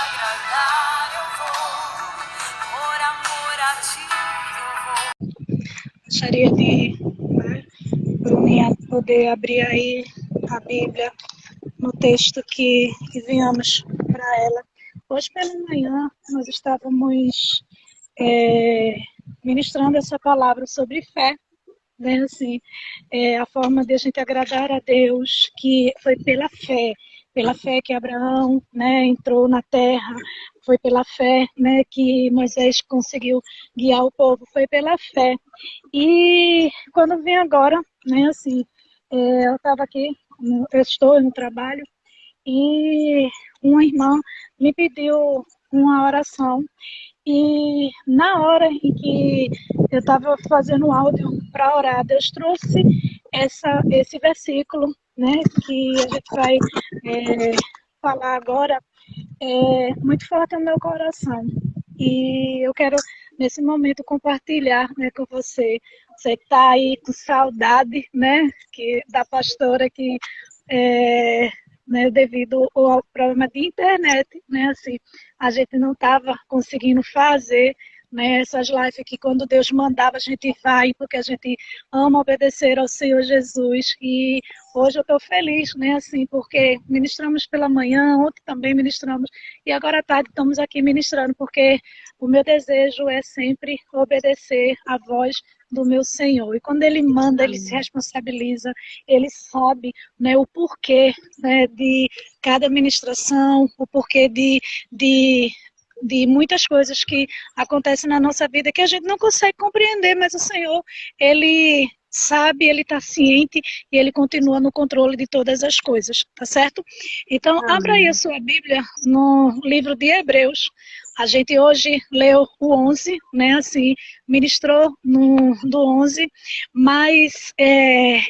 agradar eu vou, por amor a ti eu vou. Gostaria de, Bruninha, poder abrir aí a Bíblia no texto que enviamos para ela. Hoje pela manhã nós estávamos ministrando essa palavra sobre fé, né? Assim, a forma de a gente agradar a Deus, que foi pela fé que Abraão, né, entrou na terra, foi pela fé, né, que Moisés conseguiu guiar o povo, foi pela fé. E quando vim agora, né, assim, eu estava aqui, eu estou no trabalho, e uma irmã me pediu uma oração. E na hora em que eu estava fazendo áudio para orar, Deus trouxe esse versículo, né, que a gente vai falar agora, muito forte no meu coração. E eu quero, nesse momento, compartilhar, né, com você. Você que está aí com saudade, né, da pastora que né, devido ao problema de internet, né, assim, a gente não estava conseguindo fazer, né, essas lives que quando Deus mandava a gente vai, porque a gente ama obedecer ao Senhor Jesus. E hoje eu estou feliz, né, assim, porque ministramos pela manhã, ontem também ministramos, e agora à tarde estamos aqui ministrando, porque o meu desejo é sempre obedecer à voz do meu Senhor. E quando Ele manda, Ele se responsabiliza, Ele sabe, né, o porquê, né, de cada ministração, o porquê de muitas coisas que acontecem na nossa vida que a gente não consegue compreender, mas o Senhor, Ele sabe, Ele está ciente e Ele continua no controle de todas as coisas, tá certo? Então, abra aí a Amém. sua Bíblia no livro de Hebreus. A gente hoje leu o 11, né, assim, ministrou do 11, mas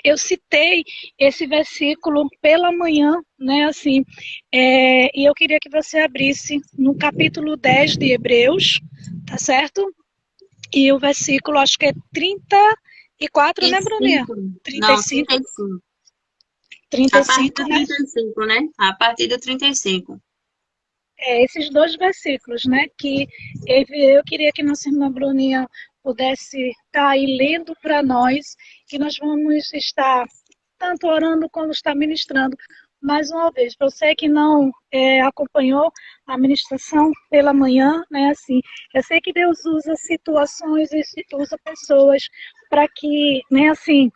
eu citei esse versículo pela manhã, né, assim, e eu queria que você abrisse no capítulo 10 de Hebreus, tá certo? E o versículo, acho que é 34, né, Bruninha? 35. Não, 35, 35. A partir 35, do né? 35, né? A partir do 35. Esses dois versículos, né, que eu queria que nossa irmã Bruninha pudesse estar aí lendo para nós, que nós vamos estar tanto orando como está ministrando. Mais uma vez, para você que não acompanhou a ministração pela manhã, né, assim, eu sei que Deus usa situações e usa pessoas para que, né, assim,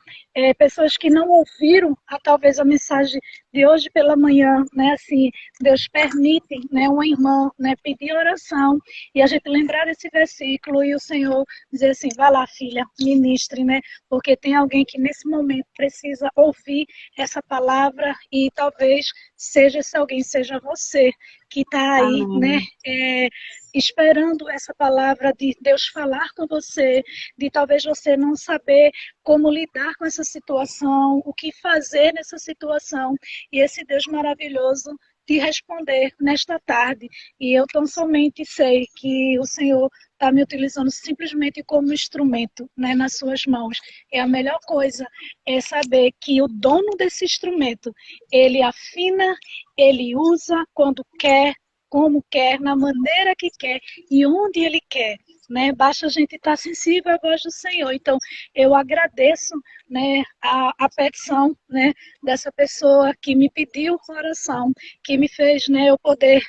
pessoas que não ouviram talvez a mensagem de hoje pela manhã, né, assim, Deus permite, né, uma irmã, né, pedir oração e a gente lembrar desse versículo e o Senhor dizer assim, vai lá, filha, ministre, né, porque tem alguém que nesse momento precisa ouvir essa palavra e talvez seja esse alguém, seja você que está aí, né, Amém. esperando essa palavra de Deus falar com você, de talvez você não saber como lidar com essa situação, o que fazer nessa situação, e esse Deus maravilhoso te responder nesta tarde. E eu tão somente sei que o Senhor está me utilizando simplesmente como instrumento, né, nas suas mãos. E a melhor coisa é saber que o dono desse instrumento, ele afina, ele usa quando quer, como quer, na maneira que quer e onde ele quer. Né? Basta a gente estar sensível à voz do Senhor. Então, eu agradeço, né, a petição, né, dessa pessoa que me pediu oração, que me fez, né, eu poder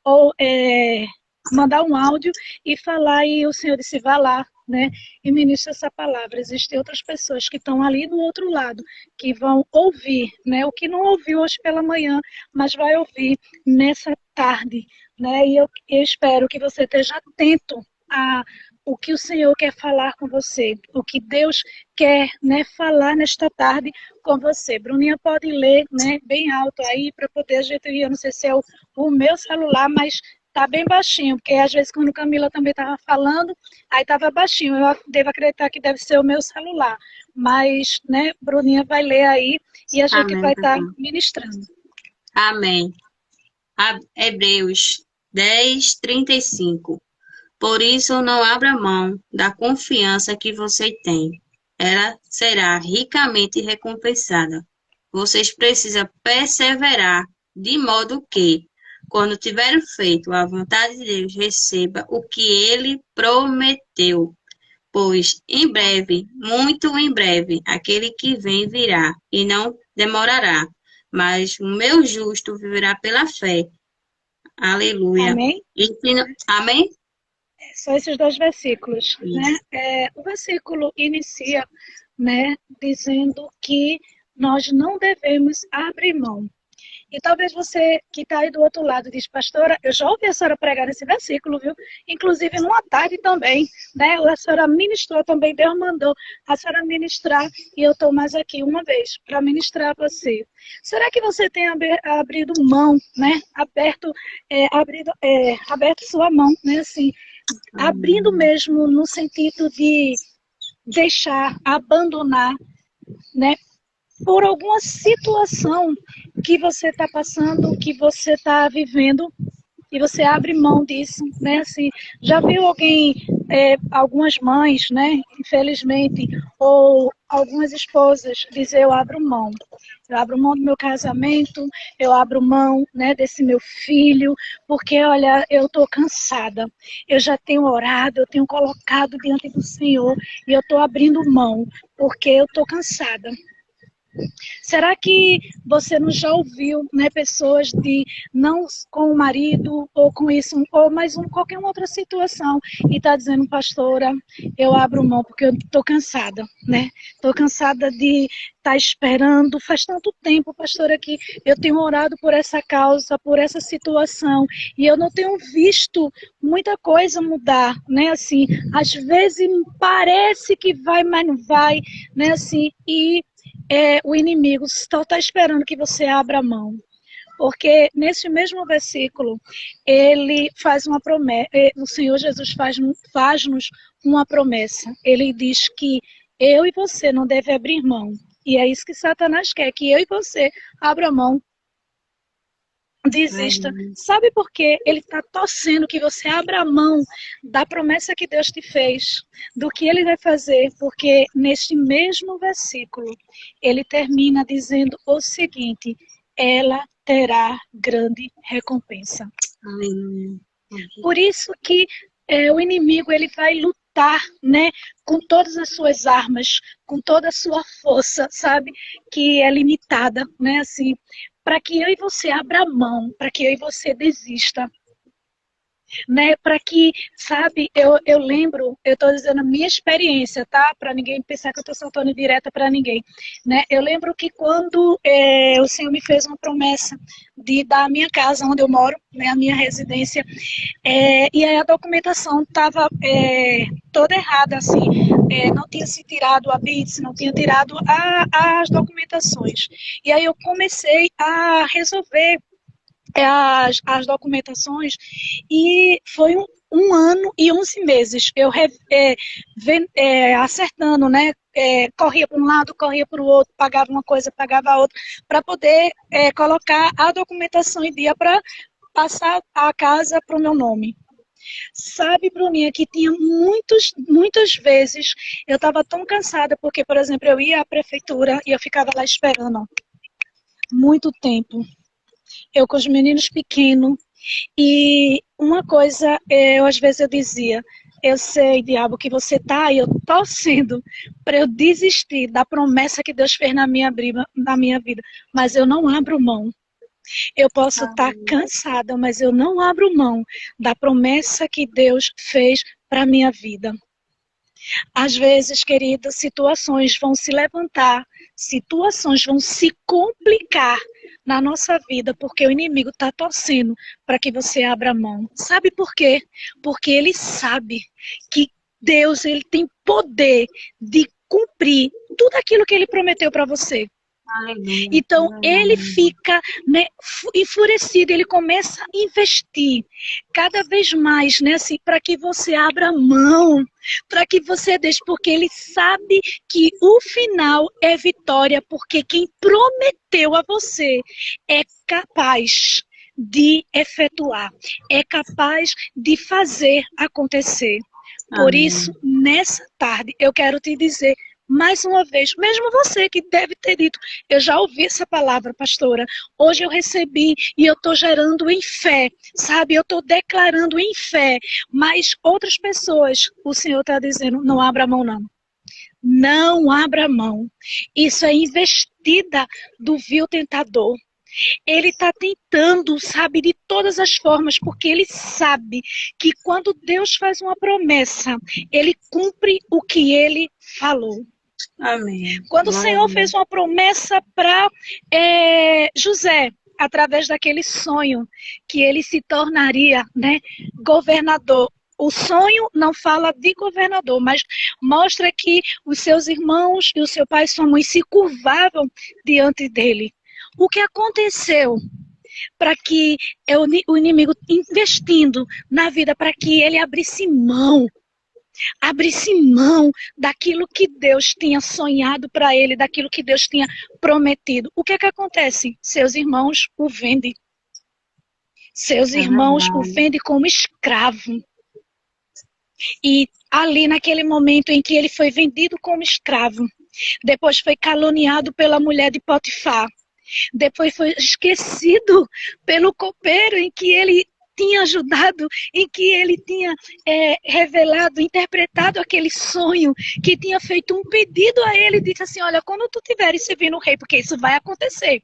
ou mandar um áudio e falar, e o Senhor disse, vá lá, né, e ministra essa palavra. Existem outras pessoas que estão ali do outro lado, que vão ouvir, né, o que não ouviu hoje pela manhã, mas vai ouvir nessa tarde, né, e eu espero que você esteja atento a o que o Senhor quer falar com você, o que Deus quer, né, falar nesta tarde com você. Bruninha pode ler, né, bem alto aí para poder a gente, eu não sei se é o meu celular, mas tá bem baixinho, porque às vezes quando Camila também estava falando, aí estava baixinho. Eu devo acreditar que deve ser o meu celular, mas, né, Bruninha vai ler aí e a gente Amém, vai estar pastor. ministrando. Amém. Hebreus 10, 35. Por isso, não abra mão da confiança que você tem. Ela será ricamente recompensada. Vocês precisam perseverar, de modo que, quando tiver feito a vontade de Deus, receba o que ele prometeu. Pois em breve, muito em breve, aquele que vem virá e não demorará. Mas o meu justo viverá pela fé. Aleluia. Amém? Amém? Só esses dois versículos, né? Isso. O versículo inicia, né, dizendo que nós não devemos abrir mão. E talvez você que está aí do outro lado diz, pastora, eu já ouvi a senhora pregar nesse versículo, viu? Inclusive numa tarde também, né? A senhora ministrou também, Deus mandou a senhora ministrar e eu estou mais aqui uma vez para ministrar a você. Será que você tem abrido mão, né? Aberto sua mão, né? Assim, abrindo mesmo no sentido de deixar, abandonar, né? Por alguma situação que você está passando, que você está vivendo, e você abre mão disso, né? Assim, já viu alguém, algumas mães, né? Infelizmente, ou algumas esposas dizer eu abro mão. Eu abro mão do meu casamento, eu abro mão, né, desse meu filho, porque, olha, eu estou cansada. Eu já tenho orado, eu tenho colocado diante do Senhor, e eu estou abrindo mão, porque eu estou cansada. Será que você não já ouviu, né, pessoas de não com o marido ou com isso ou mais qualquer outra situação e está dizendo, pastora, eu abro mão porque eu estou cansada, né? Estou cansada de estar esperando, faz tanto tempo, pastora, que eu tenho orado por essa causa, por essa situação e eu não tenho visto muita coisa mudar, né? Assim, às vezes parece que vai, mas não vai, né? Assim, e o inimigo só está esperando que você abra a mão. Porque nesse mesmo versículo, ele faz uma promessa, o Senhor Jesus faz-nos uma promessa. Ele diz que eu e você não devem abrir mão. E é isso que Satanás quer, que eu e você abra mão, desista. Sabe por quê? Ele está torcendo que você abra a mão da promessa que Deus te fez, do que ele vai fazer, porque neste mesmo versículo, ele termina dizendo o seguinte, ela terá grande recompensa. Aleluia. Por isso que o inimigo ele vai lutar, né, com todas as suas armas, com toda a sua força, sabe, que é limitada, né, assim, para que eu e você abra mão, para que eu e você desista, né? Para que, sabe, eu lembro, eu estou dizendo a minha experiência, tá? Para ninguém pensar que eu estou soltando direta para ninguém, né? Eu lembro que quando o Senhor me fez uma promessa de dar a minha casa onde eu moro, né, a minha residência, e aí a documentação estava toda errada, assim, não tinha se tirado a BITS, não tinha tirado as documentações. E aí eu comecei a resolver as documentações e foi um ano e 11 meses eu acertando, né? Corria para um lado, corria para o outro, pagava uma coisa, pagava a outra, para poder colocar a documentação em dia para passar a casa para o meu nome. Sabe, Bruninha, que tinha muitas vezes eu estava tão cansada, porque, por exemplo, eu ia à prefeitura e eu ficava lá esperando muito tempo. Eu com os meninos pequenos, e uma coisa, às vezes eu dizia, eu sei, diabo, que você está aí, eu torcendo para eu desistir da promessa que Deus fez na minha vida, mas eu não abro mão. Eu posso estar cansada, mas eu não abro mão da promessa que Deus fez para a minha vida. Às vezes, querida, situações vão se levantar, situações vão se complicar na nossa vida, porque o inimigo está torcendo para que você abra mão. Sabe por quê? Porque ele sabe que Deus ele tem poder de cumprir tudo aquilo que ele prometeu para você. Então, ele fica, né, enfurecido, ele começa a investir cada vez mais, né, assim, para que você abra mão, para que você deixe, porque ele sabe que o final é vitória, porque quem prometeu a você é capaz de efetuar, é capaz de fazer acontecer. Por isso, nessa tarde, eu quero te dizer, mais uma vez, mesmo você que deve ter dito, eu já ouvi essa palavra, pastora, hoje eu recebi e eu estou gerando em fé, sabe? Eu estou declarando em fé, mas outras pessoas, o Senhor está dizendo, não abra mão não. Não abra mão. Isso é investida do vil tentador. Ele está tentando, sabe, de todas as formas, porque ele sabe que quando Deus faz uma promessa, ele cumpre o que ele falou. Amém. Quando o Senhor fez uma promessa para José, através daquele sonho, que ele se tornaria, né, governador. O sonho não fala de governador, mas mostra que os seus irmãos e o seu pai e sua mãe se curvavam diante dele. O que aconteceu para que o inimigo investindo na vida, para que ele abrisse mão daquilo que Deus tinha sonhado para ele, daquilo que Deus tinha prometido. O que é que acontece? Seus irmãos o vendem. Seus irmãos o vendem como escravo. E ali naquele momento em que ele foi vendido como escravo, depois foi caluniado pela mulher de Potifar, depois foi esquecido pelo copeiro em que ele tinha ajudado, em que ele tinha revelado, interpretado aquele sonho, que tinha feito um pedido a ele, disse assim, olha, quando tu estiveres servindo o rei, porque isso vai acontecer,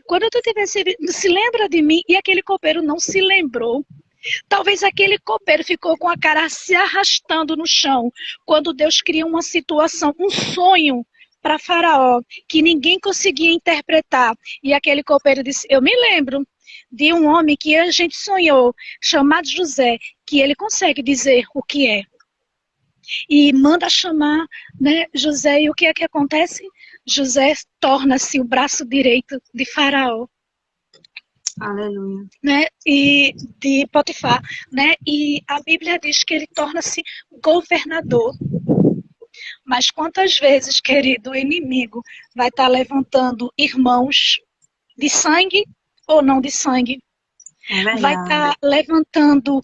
quando tu estiver servindo, se lembra de mim, e aquele copeiro não se lembrou. Talvez aquele copeiro ficou com a cara se arrastando no chão, quando Deus cria uma situação, um sonho, para Faraó, que ninguém conseguia interpretar. E aquele copeiro disse, eu me lembro de um homem que a gente sonhou, chamado José, que ele consegue dizer o que é. E manda chamar, né, José, e o que é que acontece? José torna-se o braço direito de Faraó. Aleluia. Né, e de Potifar, né, e a Bíblia diz que ele torna-se governador. Mas quantas vezes, querido, o inimigo vai estar levantando irmãos de sangue ou não de sangue? Vai estar levantando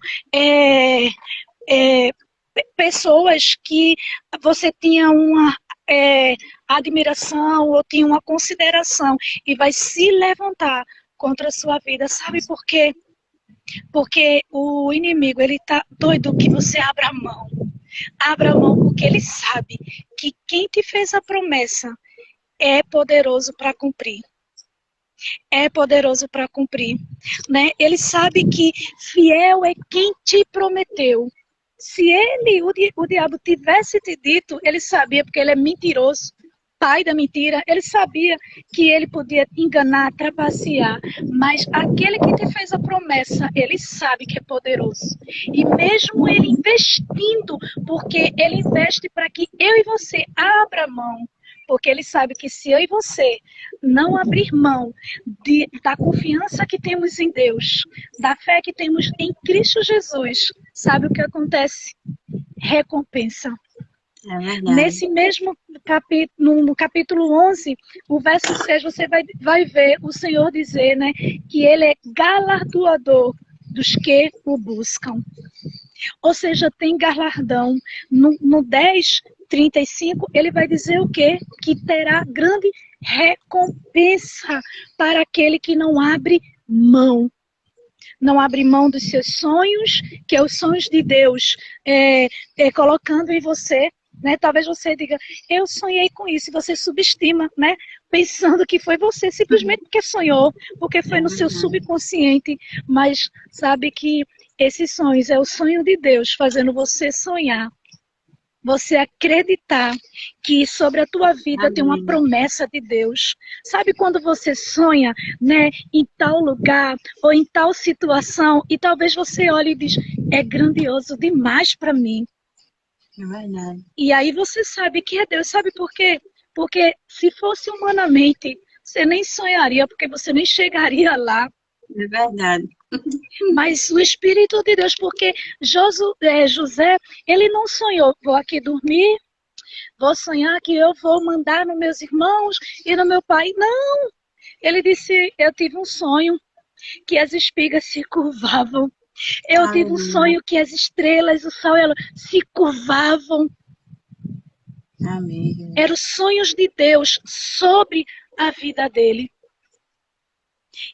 pessoas que você tinha uma admiração ou tinha uma consideração e vai se levantar contra a sua vida. Sabe por quê? Porque o inimigo, ele está doido que você abra a mão. Abra a mão porque ele sabe que quem te fez a promessa é poderoso para cumprir. É poderoso para cumprir. Né? Ele sabe que fiel é quem te prometeu. Se ele, o diabo, tivesse te dito, ele sabia, porque ele é mentiroso, pai da mentira, ele sabia que ele podia enganar, trapacear, mas aquele que te fez a promessa, ele sabe que é poderoso. E mesmo ele investindo, porque ele investe para que eu e você abra mão, porque ele sabe que se eu e você não abrir mão da confiança que temos em Deus, da fé que temos em Cristo Jesus, sabe o que acontece? Recompensa. Nesse mesmo capítulo, no capítulo 11, o verso 6, você vai ver o Senhor dizer, né, que ele é galardoador dos que o buscam. Ou seja, tem galardão. No 10:35, ele vai dizer o quê? Que terá grande recompensa para aquele que não abre mão. Não abre mão dos seus sonhos, que é os sonhos de Deus, colocando em você. Né? Talvez você diga, eu sonhei com isso, e você subestima, né? Pensando que foi você, simplesmente porque sonhou, porque foi no seu subconsciente, mas sabe que esses sonhos é o sonho de Deus fazendo você sonhar, você acreditar que sobre a tua vida Amém. Tem uma promessa de Deus. Sabe quando você sonha, né, em tal lugar ou em tal situação e talvez você olhe e diz, é grandioso demais para mim. É verdade. E aí você sabe que é Deus. Sabe por quê? Porque se fosse humanamente, você nem sonharia, porque você nem chegaria lá. É verdade. Mas o Espírito de Deus, porque José, ele não sonhou, vou aqui dormir, vou sonhar que eu vou mandar nos meus irmãos e no meu pai. Não! Ele disse, eu tive um sonho que as espigas se curvavam. Eu tive um sonho que as estrelas, o sol, se curvavam. Amém. Eram os sonhos de Deus sobre a vida dele.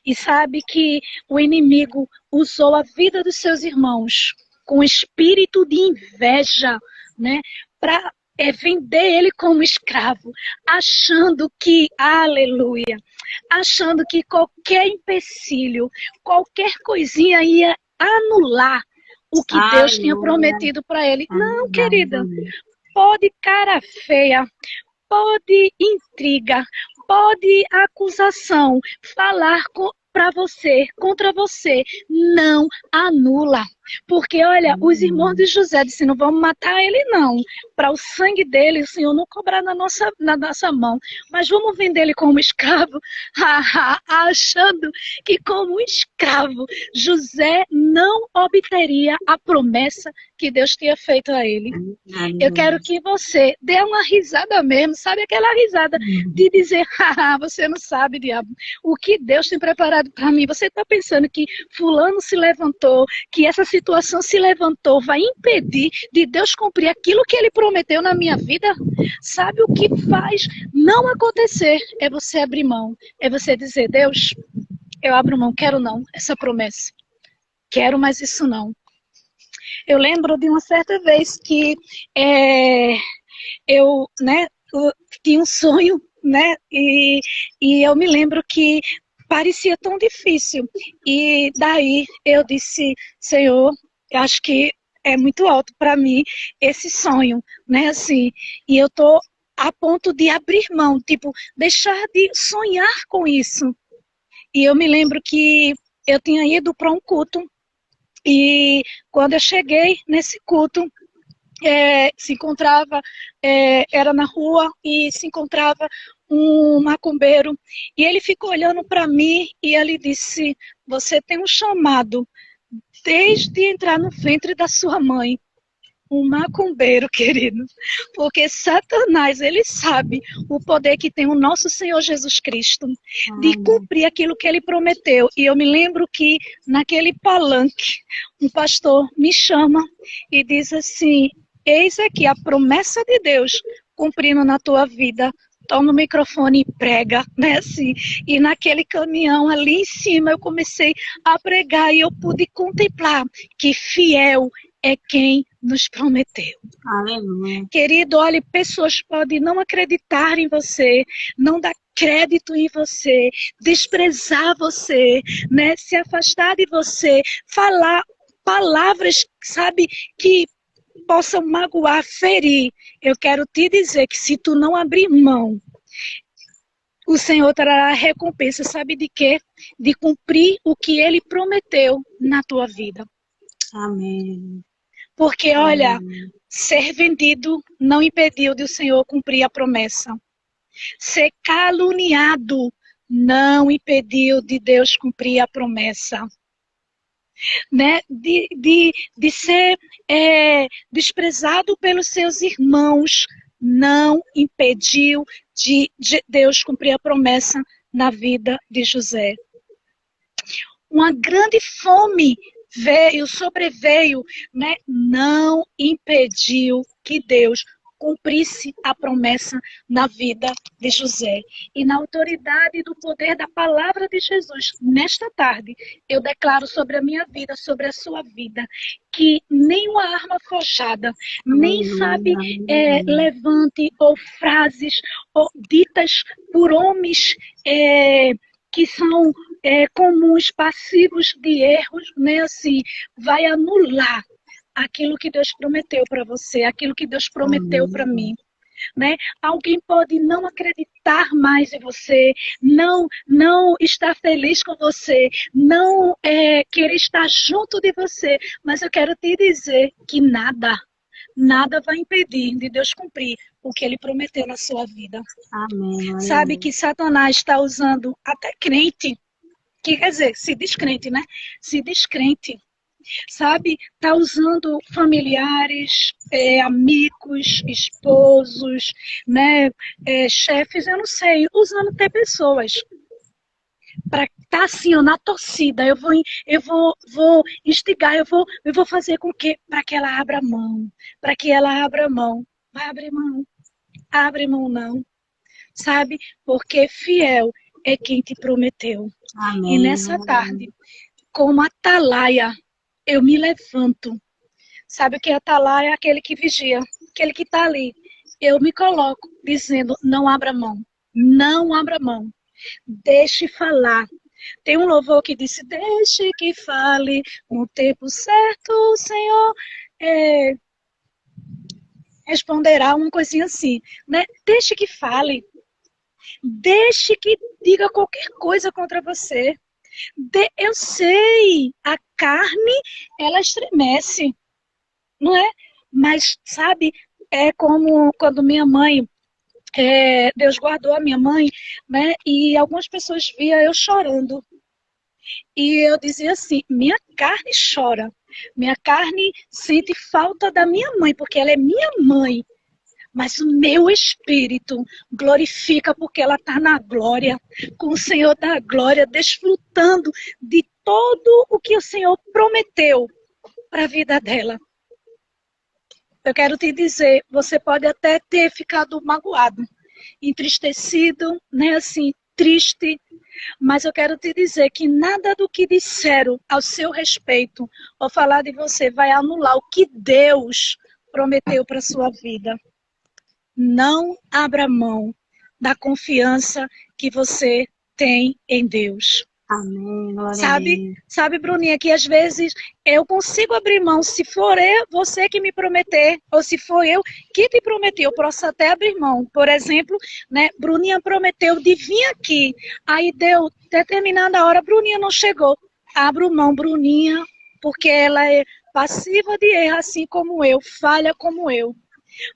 E sabe que o inimigo usou a vida dos seus irmãos com espírito de inveja, né, para vender ele como escravo, achando que, aleluia, achando que qualquer empecilho, qualquer coisinha ia anular o que Deus tinha Aleluia. prometido para ele. Não, querida, Amém. pode cara feia, pode intriga, pode acusação falar para você, contra você, não anula. Porque, olha, os irmãos de José disseram, não vamos matar ele não. Para o sangue dele, o Senhor não cobrar na nossa mão. Mas vamos vender ele como escravo, achando que como escravo, José não obteria a promessa que Deus tinha feito a ele. Eu quero que você dê uma risada mesmo, sabe aquela risada de dizer, você não sabe, diabo, o que Deus tem preparado para mim. Você está pensando que fulano se levantou, que essa situação se levantou, vai impedir de Deus cumprir aquilo que ele prometeu na minha vida? Sabe o que faz não acontecer? É você abrir mão, é você dizer, Deus, eu abro mão, quero não, essa promessa. Quero mais isso não. Eu lembro de uma certa vez que eu tinha um sonho, né? E eu me lembro que parecia tão difícil. E daí eu disse, Senhor, eu acho que é muito alto para mim esse sonho, né? Assim, e eu tô a ponto de abrir mão, tipo, deixar de sonhar com isso. E eu me lembro que eu tinha ido para um culto. E quando eu cheguei nesse culto, se encontrava, era na rua e se encontrava um macumbeiro. E ele ficou olhando para mim e ele disse, você tem um chamado desde entrar no ventre da sua mãe. Um macumbeiro, querido, porque Satanás, ele sabe o poder que tem o nosso Senhor Jesus Cristo de cumprir aquilo que ele prometeu. E eu me lembro que naquele palanque, um pastor me chama e diz assim, eis aqui a promessa de Deus cumprindo na tua vida. Toma o microfone e prega, né, assim. E naquele caminhão ali em cima eu comecei a pregar e eu pude contemplar que fiel é quem nos prometeu. Aleluia. Querido, olha, pessoas podem não acreditar em você, não dar crédito em você, desprezar você, né, se afastar de você, falar palavras, sabe, que possam magoar, ferir. Eu quero te dizer que se tu não abrir mão, o Senhor trará a recompensa, sabe de quê? De cumprir o que Ele prometeu na tua vida. Amém. Porque, olha, ser vendido não impediu de o Senhor cumprir a promessa. Ser caluniado não impediu de Deus cumprir a promessa. Né? De ser desprezado pelos seus irmãos não impediu de Deus cumprir a promessa na vida de José. Uma grande fome sobreveio, né? Não impediu que Deus cumprisse a promessa na vida de José. E na autoridade do poder da palavra de Jesus, nesta tarde, eu declaro sobre a minha vida, sobre a sua vida, que nenhuma arma forjada, nem sabe, levante ou frases ou ditas por homens que são comuns, passivos de erros, né, assim, vai anular aquilo que Deus prometeu para você, aquilo que Deus prometeu para mim. Né? Alguém pode não acreditar mais em você, não estar feliz com você, não querer estar junto de você, mas eu quero te dizer que nada vai impedir de Deus cumprir o que Ele prometeu na sua vida. Amém. Sabe que Satanás está usando até crente, que quer dizer, se descrente, né? Se descrente. Sabe, está usando familiares, amigos, esposos, né, chefes, eu não sei, usando até pessoas para estar assim, ó, na torcida. Eu vou instigar, eu vou fazer com que para que ela abra mão, para que ela abra mão. Vai abrir mão. abre mão não, sabe? Porque fiel é quem te prometeu. E Amém. nessa tarde, como atalaia, eu me levanto. Sabe o que é atalaia? Aquele que vigia, aquele que está ali. Eu me coloco dizendo, não abra mão, não abra mão. Deixe falar. Tem um louvor que disse, deixe que fale, no tempo certo o Senhor responderá, uma coisinha assim, né? Deixe que fale. Deixe que diga qualquer coisa contra você. Eu sei, a carne, ela estremece, não é? Mas, sabe, é como quando minha mãe, Deus guardou a minha mãe, né? E algumas pessoas viam eu chorando. E eu dizia assim, minha carne chora. Minha carne sente falta da minha mãe, porque ela é minha mãe. Mas o meu espírito glorifica porque ela está na glória, com o Senhor da glória, desfrutando de todo o que o Senhor prometeu para a vida dela. Eu quero te dizer, você pode até ter ficado magoado, entristecido, né, assim, triste, mas eu quero te dizer que nada do que disseram ao seu respeito ou falar de você vai anular o que Deus prometeu para a sua vida. Não abra mão da confiança que você tem em Deus. Amém, glória a Deus. Sabe, Bruninha, que às vezes eu consigo abrir mão, se for você que me prometer, ou se for eu que te prometi, eu posso até abrir mão. Por exemplo, né, Bruninha prometeu de vir aqui, aí deu determinada hora, Bruninha não chegou. Abro mão, Bruninha, porque ela é passiva de erro, assim como eu, falha como eu.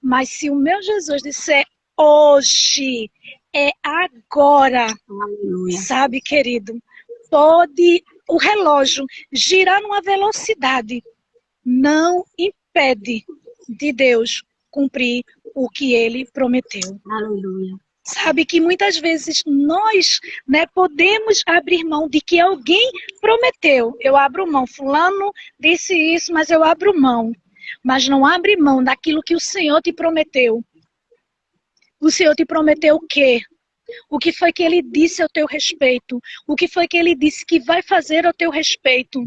Mas se o meu Jesus disser hoje, é agora, Aleluia. sabe, querido, pode o relógio girar numa velocidade, não impede de Deus cumprir o que ele prometeu. Aleluia. Sabe que muitas vezes nós, né, podemos abrir mão de que alguém prometeu. Eu abro mão, fulano disse isso, mas eu abro mão. Mas não abre mão daquilo que o Senhor te prometeu. O Senhor te prometeu o quê? O que foi que ele disse ao teu respeito? O que foi que ele disse que vai fazer ao teu respeito?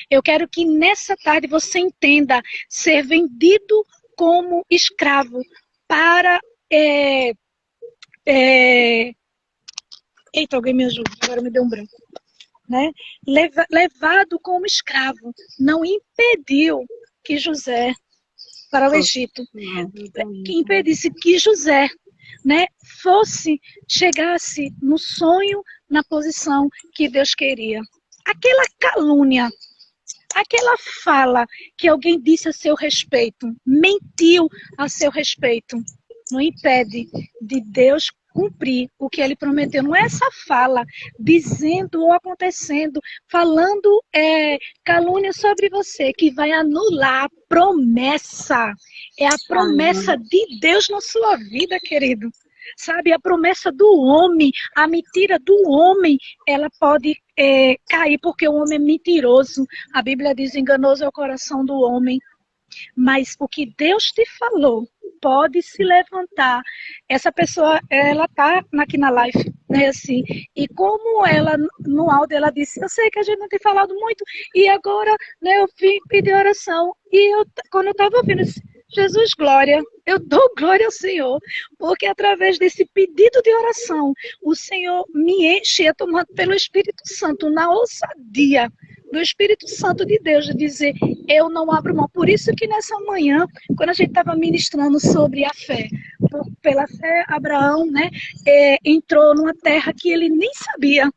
Eu quero que nessa tarde você entenda ser vendido como escravo para... Eita, alguém me ajuda, agora me deu um branco. Né? Levado como escravo, não impediu que José para o Egito, que impedisse que José, né, chegasse no sonho, na posição que Deus queria. Aquela calúnia, aquela fala que alguém disse a seu respeito, mentiu a seu respeito, não impede de Deus cumprir o que ele prometeu. Não é essa fala dizendo ou acontecendo, falando calúnia sobre você que vai anular a promessa. É a promessa de Deus na sua vida, querido. Sabe, a promessa do homem, a mentira do homem, ela pode cair porque o homem é mentiroso. A Bíblia diz, enganoso é o coração do homem. Mas o que Deus te falou pode se levantar. Essa pessoa, ela está aqui na live, né, assim, e como ela, no áudio, ela disse, eu sei que a gente não tem falado muito, e agora, né, eu vim pedir oração, e quando eu estava ouvindo, Jesus, glória, eu dou glória ao Senhor, porque através desse pedido de oração, o Senhor me enche, tomado pelo Espírito Santo, na ousadia do Espírito Santo de Deus, de dizer, eu não abro mão. Por isso que nessa manhã, quando a gente estava ministrando sobre a fé, pela fé, Abraão, né, entrou numa terra que ele nem sabia.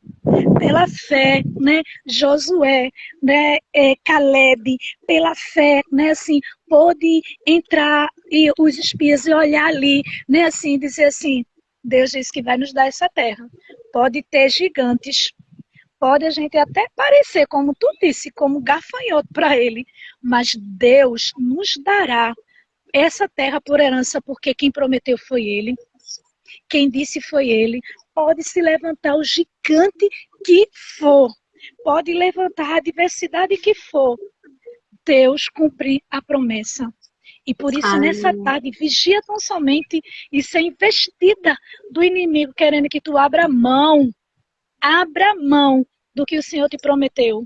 Pela fé, né, Josué, né, Caleb, pela fé, né, assim, pôde entrar e os espias e olhar ali, né, assim, dizer assim, Deus disse que vai nos dar essa terra. Pode ter gigantes, pode a gente até parecer, como tu disse, como gafanhoto para ele, mas Deus nos dará essa terra por herança, porque quem prometeu foi ele, quem disse foi ele. Pode se levantar o gigante que for, pode levantar a adversidade que for, Deus cumprir a promessa. E por isso, nessa Aleluia. tarde, vigia tão somente e ser investida do inimigo, querendo que tu abra mão do que o Senhor te prometeu.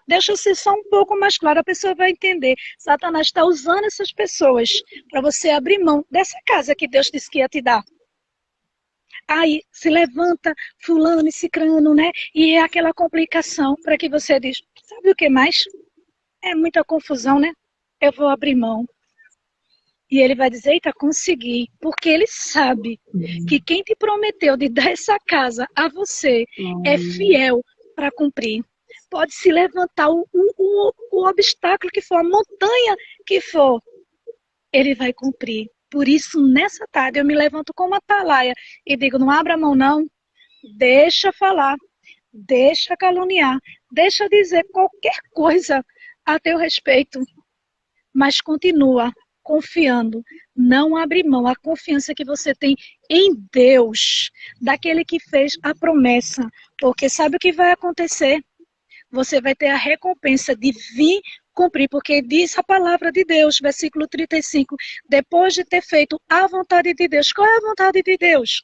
Deixa eu ser só um pouco mais claro, a pessoa vai entender. Satanás está usando essas pessoas para você abrir mão dessa casa que Deus disse que ia te dar. Aí se levanta fulano e cicrano, né? E é aquela complicação para que você diz, sabe o que mais? É muita confusão, né? Eu vou abrir mão. E ele vai dizer, eita, consegui. Porque ele sabe que quem te prometeu de dar essa casa a você é fiel para cumprir. Pode se levantar o obstáculo que for, a montanha que for, ele vai cumprir. Por isso, nessa tarde, eu me levanto como atalaia e digo, não abra mão não, deixa falar, deixa caluniar, deixa dizer qualquer coisa a teu respeito, mas continua confiando, não abre mão, a confiança que você tem em Deus, daquele que fez a promessa, porque sabe o que vai acontecer? Você vai ter a recompensa de vir cumprir, porque diz a palavra de Deus, versículo 35, depois de ter feito a vontade de Deus. Qual é a vontade de Deus?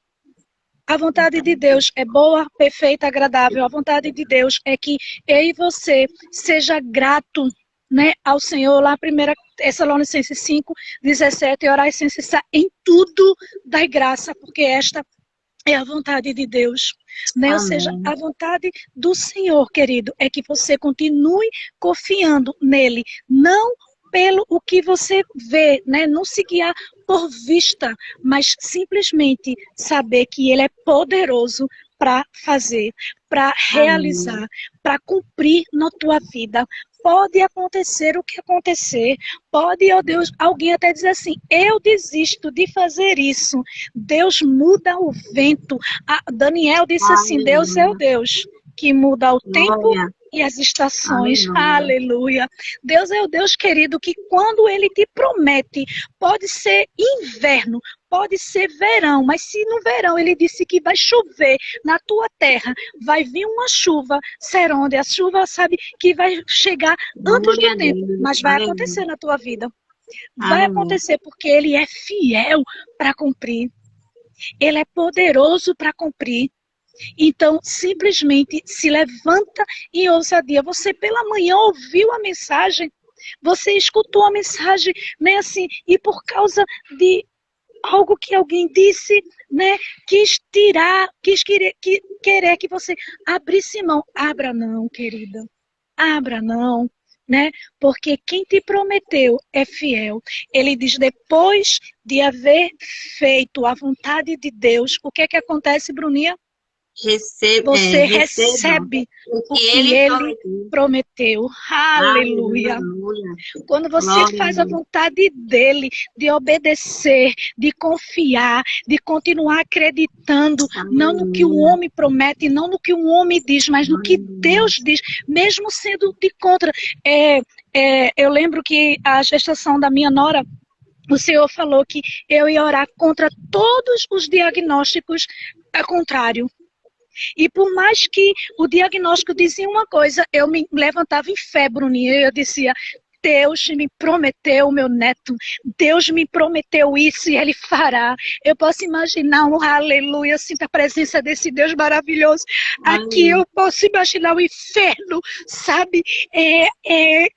A vontade de Deus é boa, perfeita, agradável. A vontade de Deus é que eu e você seja grato, né, ao Senhor. Lá 1 Tessalonicenses 5, 17, orai sem cessar, em tudo dai graça, porque esta é a vontade de Deus, né? Ou seja, a vontade do Senhor, querido, é que você continue confiando nele, não pelo o que você vê, né? Não se guiar por vista, mas simplesmente saber que ele é poderoso para fazer, para realizar, para cumprir na tua vida. Pode acontecer o que acontecer, pode, ó Deus, alguém até dizer assim, eu desisto de fazer isso. Deus muda o vento. Daniel disse assim, Deus é o Deus que muda o tempo e as estações. Aleluia. Deus é o Deus, querido, que quando ele te promete, pode ser inverno, pode ser verão, mas se no verão ele disse que vai chover na tua terra, vai vir uma chuva, seronde, a chuva sabe que vai chegar antes do tempo, mas vai acontecer na tua vida. Vai acontecer porque ele é fiel para cumprir. Ele é poderoso para cumprir. Então, simplesmente se levanta em ousadia. Você pela manhã ouviu a mensagem, você escutou a mensagem, né, assim, e por causa de algo que alguém disse, né, quis querer que você abrisse mão. Abra não, querida. Abra não, né? Porque quem te prometeu é fiel. Ele diz, depois de haver feito a vontade de Deus, o que é que acontece, Bruninha? Você recebe o que ele prometeu. Aleluia. Quando você faz a vontade dele, de obedecer, de confiar, de continuar acreditando, não no que o homem promete, não no que o homem diz, mas no que Deus diz, mesmo sendo de contra. Eu lembro que a gestação da minha nora, o Senhor falou que eu ia orar contra todos os diagnósticos ao contrário. E por mais que o diagnóstico dizia uma coisa, eu me levantava em fé, Bruninha, e eu dizia, Deus me prometeu, meu neto, Deus me prometeu isso e ele fará. Eu posso imaginar um aleluia, sinto a presença desse Deus maravilhoso. Aqui eu posso imaginar o inferno, sabe,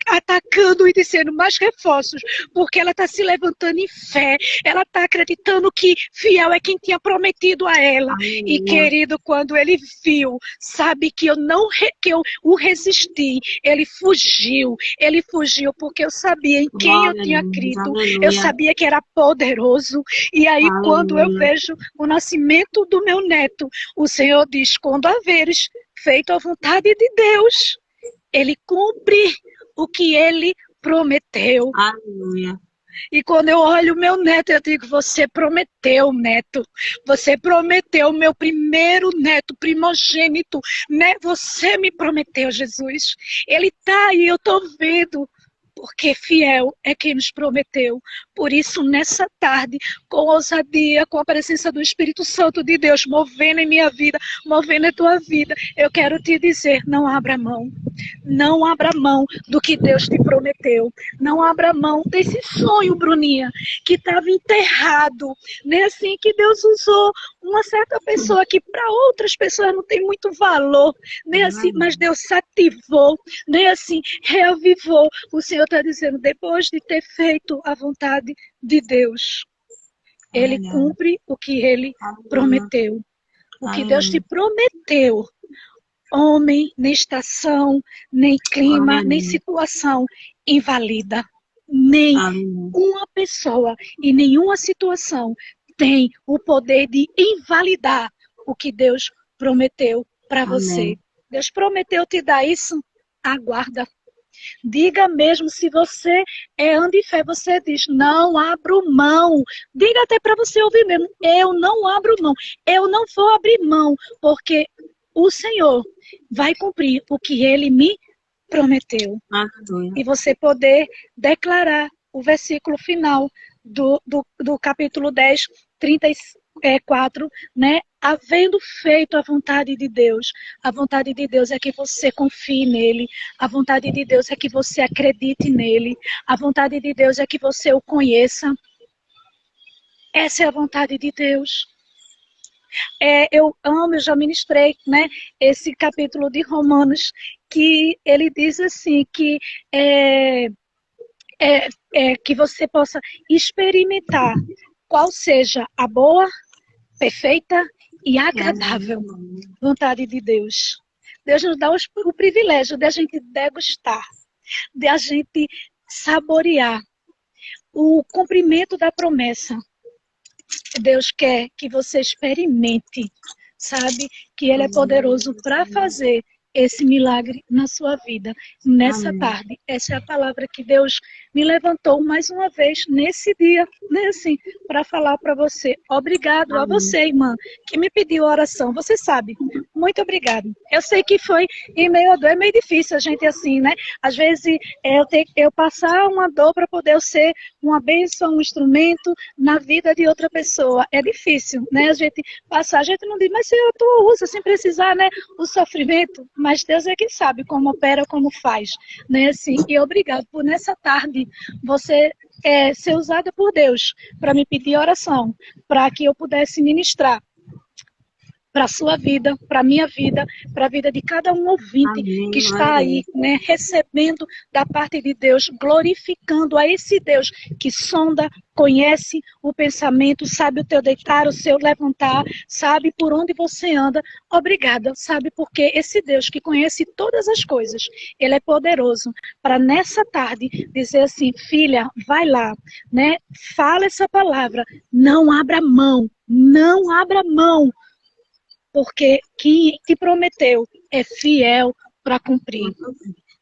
atacando e dizendo mais reforços, porque ela está se levantando em fé, ela está acreditando que fiel é quem tinha prometido a ela. E querido, quando ele viu, sabe, que eu o resisti, ele fugiu porque eu sabia em quem eu tinha crido, eu sabia que era poderoso. E aí, quando eu vejo o nascimento do meu neto, o Senhor diz, quando haveres feito a vontade de Deus, ele cumpre o que ele prometeu. Aleluia. E quando eu olho o meu neto, eu digo, você prometeu, neto. Você prometeu, meu primeiro neto, primogênito, né? Você me prometeu, Jesus. Ele está aí, eu estou vendo. Porque fiel é quem nos prometeu. Por isso, nessa tarde, com ousadia, com a presença do Espírito Santo de Deus, movendo em minha vida, movendo em tua vida, eu quero te dizer, não abra mão. Não abra mão do que Deus te prometeu. Não abra mão desse sonho, Bruninha, que estava enterrado, né? Assim, que Deus usou uma certa pessoa que para outras pessoas não tem muito valor, né? Assim, mas Deus se ativou, né? Assim, reavivou. O Senhor está dizendo, depois de ter feito a vontade de Deus, Ele cumpre o que Ele prometeu. O que Deus te prometeu. Homem, nem estação, nem clima, nem situação invalida. Nem uma pessoa e nenhuma situação tem o poder de invalidar o que Deus prometeu para você. Deus prometeu te dar isso? Aguarda. Diga mesmo, se você anda em fé, você diz, não abro mão. Diga até para você ouvir mesmo, eu não abro mão. Eu não vou abrir mão, porque o Senhor vai cumprir o que Ele me prometeu. E você poder declarar o versículo final do capítulo 10, 34, né? Havendo feito a vontade de Deus. A vontade de Deus é que você confie nele. A vontade de Deus é que você acredite nele. A vontade de Deus é que você o conheça. Essa é a vontade de Deus. Eu já ministrei, né, esse capítulo de Romanos, que ele diz assim, que que você possa experimentar qual seja a boa, perfeita e agradável vontade de Deus. Deus nos dá o privilégio de a gente degustar, de a gente saborear o cumprimento da promessa. Deus quer que você experimente, sabe? Que Ele é poderoso para fazer esse milagre na sua vida. Nessa tarde, essa é a palavra que Deus me levantou mais uma vez nesse dia, né, assim, para falar para você. Obrigado a você, irmã, que me pediu oração. Você sabe, muito obrigado. Eu sei que foi em meio à dor, é meio difícil a gente assim, né? Às vezes eu passar uma dor para poder eu ser uma bênção, um instrumento na vida de outra pessoa. É difícil, né? A gente passar, a gente não diz, mas Senhor, tu usa sem precisar, né? O sofrimento, mas Deus é quem sabe como opera, como faz, né? Assim, e obrigado por nessa tarde você ser usada por Deus para me pedir oração, para que eu pudesse ministrar para a sua vida, para a minha vida, para a vida de cada um ouvinte que está aí, né, recebendo da parte de Deus, glorificando a esse Deus que sonda, conhece o pensamento, sabe o teu deitar, o seu levantar, sabe por onde você anda. Obrigada, sabe, porque esse Deus que conhece todas as coisas, Ele é poderoso para nessa tarde dizer assim, filha, vai lá, né, fala essa palavra, não abra mão, não abra mão, porque quem te prometeu é fiel para cumprir.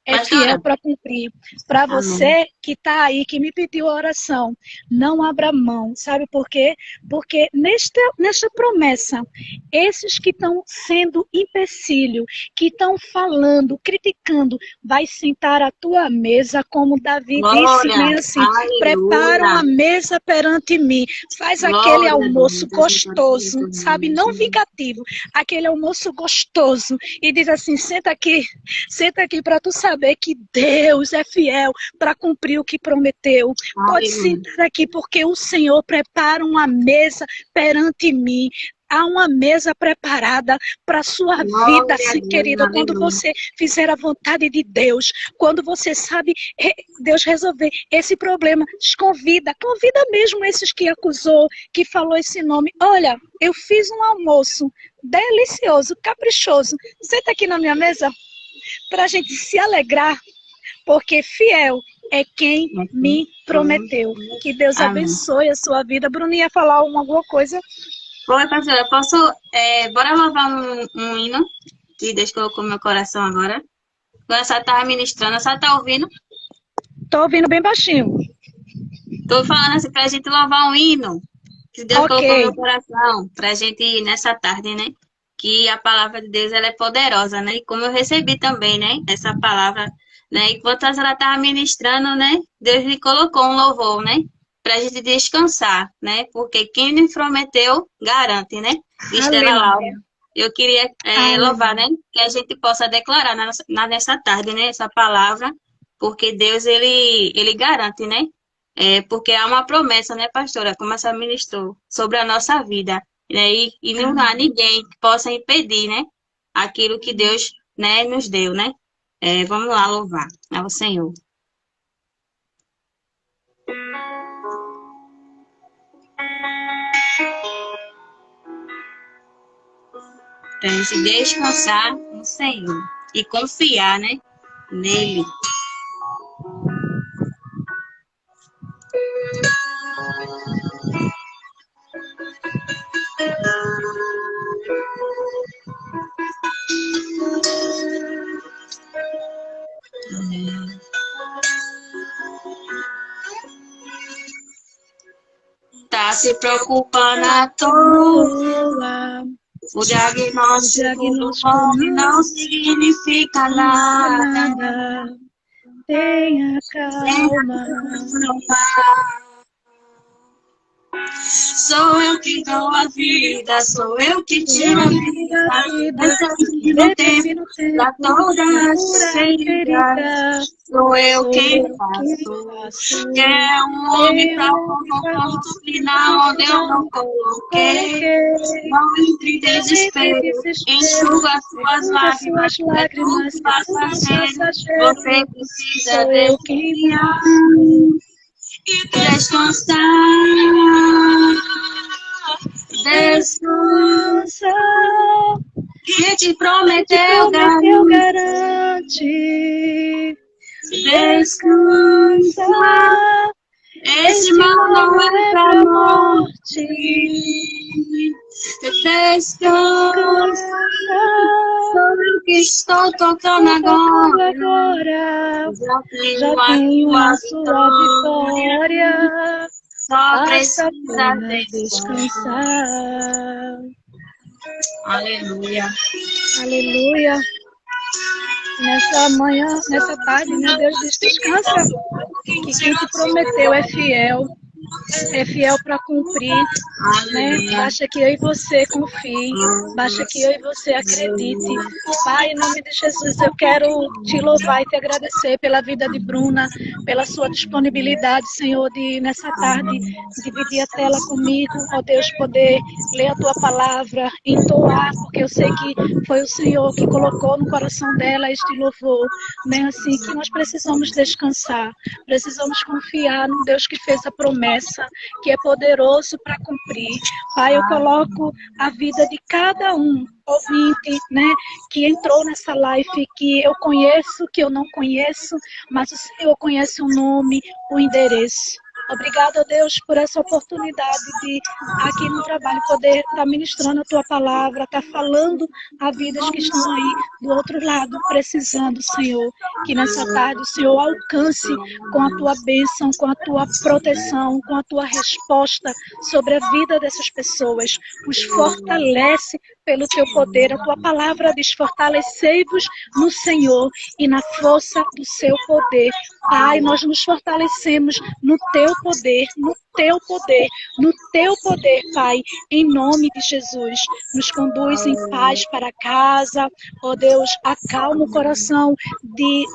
É fiel para cumprir. Para você que está aí, que me pediu a oração, não abra mão. Sabe por quê? Porque nesta promessa, esses que estão sendo empecilho, que estão falando, criticando, vai sentar à tua mesa, como Davi disse, né, assim, prepara uma mesa perante mim, faz aquele almoço gostoso, sabe, não vingativo, aquele almoço gostoso, e diz assim, senta aqui para tu saber que Deus é fiel para cumprir o que prometeu. Pode sentar aqui, porque o Senhor prepara uma mesa perante mim. Há uma mesa preparada para a sua vida, sim, querida. Quando você fizer a vontade de Deus, quando você sabe Deus resolver esse problema, convida mesmo esses que acusou, que falou esse nome. Olha, eu fiz um almoço delicioso, caprichoso. Senta aqui na minha mesa para a gente se alegrar, porque fiel é quem me prometeu. Que Deus abençoe a sua vida. Bruninha, falar alguma coisa? Oi, pastora, posso... bora louvar um hino que Deus colocou no meu coração agora? Quando a senhora estava ministrando, a senhora está ouvindo? Estou ouvindo bem baixinho. Estou falando assim, para a gente louvar um hino que Deus colocou no meu coração, para a gente ir nessa tarde, né? Que a palavra de Deus ela é poderosa, né? E como eu recebi também, né? Essa palavra, né? Enquanto a senhora estava ministrando, né? Deus me colocou um louvor, né? Para a gente descansar, né? Porque quem me prometeu, garante, né? Estela Laura. Eu queria louvar, né? Que a gente possa declarar nessa tarde, né? Essa palavra, porque Deus, ele garante, né? Porque há uma promessa, né, pastora? Como a senhora ministrou, sobre a nossa vida, né? E não há ninguém que possa impedir, né? Aquilo que Deus, né, nos deu, né? Vamos lá louvar ao Senhor. Temos que descansar no Senhor e confiar, né, nele. Tá se preocupando à toa. O diagnóstico do homem não significa nada. Tenha calma. Sou eu que dou a vida, sou eu que tiro a vida. No tempo da toda ferida. Sou eu quem faço. Que é um homem pra pôr no ponto final onde eu não coloquei. Não entre em desespero, enxuga suas lágrimas, passageiro. Você precisa desconfiar e descansar. Descansa, que te prometeu garante. Descansa, esse mal não é pra morte. Descansa, sou eu que estou tocando agora. Já tenho a sua vitória. Só Basta precisa apenas descansar. Aleluia. Aleluia. Nessa manhã, nessa tarde, né, Deus diz, descansa, que quem te prometeu é fiel para cumprir, né? Basta que eu e você confie, basta que eu e você acredite. Pai, em nome de Jesus, eu quero te louvar e te agradecer pela vida de Bruna, pela sua disponibilidade, Senhor, de nessa tarde dividir a tela comigo, ó Deus, poder ler a tua palavra, entoar, porque eu sei que foi o Senhor que colocou no coração dela este louvor, né? Assim que nós precisamos descansar, precisamos confiar no Deus que fez a promessa, que é poderoso para cumprir. Pai, eu coloco a vida de cada um ouvinte, né, que entrou nessa live, que eu conheço, que eu não conheço, mas o Senhor conhece o nome, o endereço. Obrigada, Deus, por essa oportunidade de aqui no trabalho poder estar ministrando a tua palavra, estar falando a vidas que estão aí do outro lado, precisando, Senhor, que nessa tarde o Senhor alcance com a tua bênção, com a tua proteção, com a tua resposta sobre a vida dessas pessoas. Os fortalece pelo teu poder. A tua palavra diz, fortalecei-vos no Senhor e na força do seu poder. Pai, nós nos fortalecemos no teu poder, no teu poder, no teu poder, Pai, em nome de Jesus. Nos conduz em paz para casa, ó Deus, acalma o coração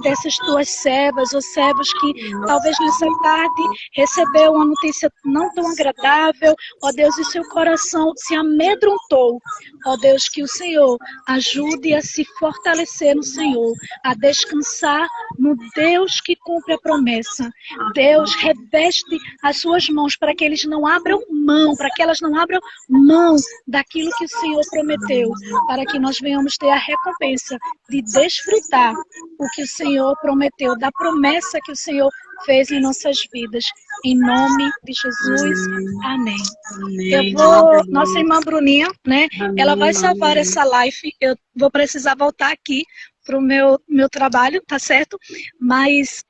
dessas tuas servas ou servos que talvez nessa tarde recebeu uma notícia não tão agradável, ó Deus, e seu coração se amedrontou. Ó Deus, que o Senhor ajude a se fortalecer no Senhor, a descansar no Deus que cumpre a promessa. Deus, reveste as suas mãos para que eles não abram mão, para que elas não abram mão daquilo que o Senhor prometeu, para que nós venhamos ter a recompensa de desfrutar o que o Senhor prometeu, da promessa que o Senhor fez em nossas vidas. Em nome de Jesus, amém. Nossa irmã Bruninha, né? Ela vai salvar essa live. Eu vou precisar voltar aqui pro meu trabalho, tá certo? Mas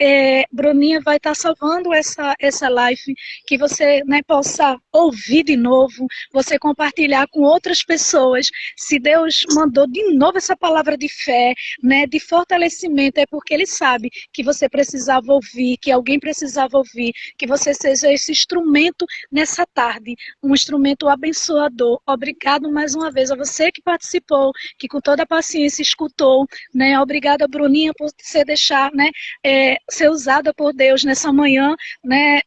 Bruninha vai estar salvando essa live, que você, né, possa ouvir de novo, você compartilhar com outras pessoas. Se Deus mandou de novo essa palavra de fé, né, de fortalecimento, é porque Ele sabe que você precisava ouvir, que alguém precisava ouvir, que você seja esse instrumento nessa tarde, um instrumento abençoador. Obrigado mais uma vez a você que participou, que com toda a paciência escutou, né? Obrigada, Bruninha, por você deixar, né, ser usada por Deus nessa manhã, né?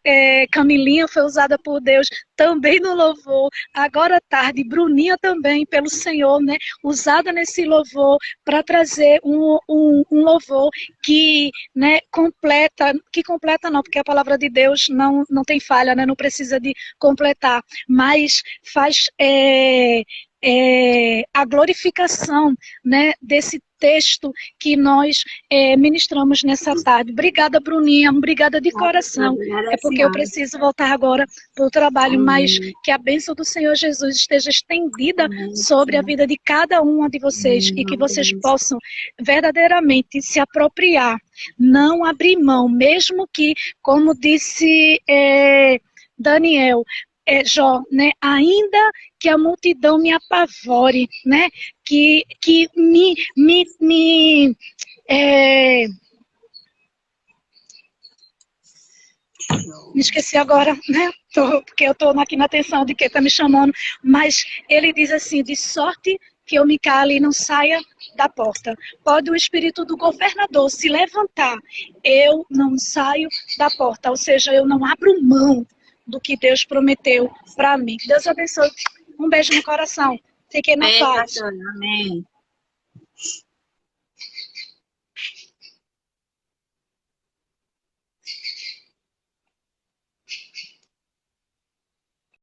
Camilinha foi usada por Deus também no louvor. Agora à tarde, Bruninha também, pelo Senhor, né? Usada nesse louvor para trazer um louvor que, né, completa não, porque a palavra de Deus não tem falha, né? Não precisa de completar, mas faz a glorificação, né, desse texto que nós ministramos nessa tarde. Obrigada, Bruninha, obrigada de coração. Obrigada, É porque eu preciso voltar agora para o trabalho, mas que a bênção do Senhor Jesus esteja estendida sobre a vida de cada uma de vocês e que vocês possam verdadeiramente se apropriar, não abrir mão, mesmo que, como disse Daniel, Jó, né, ainda que a multidão me apavore, né, que me esqueci agora, né, porque eu estou aqui na atenção de quem está me chamando, mas ele diz assim, de sorte que eu me cale e não saia da porta. Pode o espírito do governador se levantar, eu não saio da porta, ou seja, eu não abro mão do que Deus prometeu para mim. Deus abençoe. Um beijo no coração. Fiquem na paz. Amém.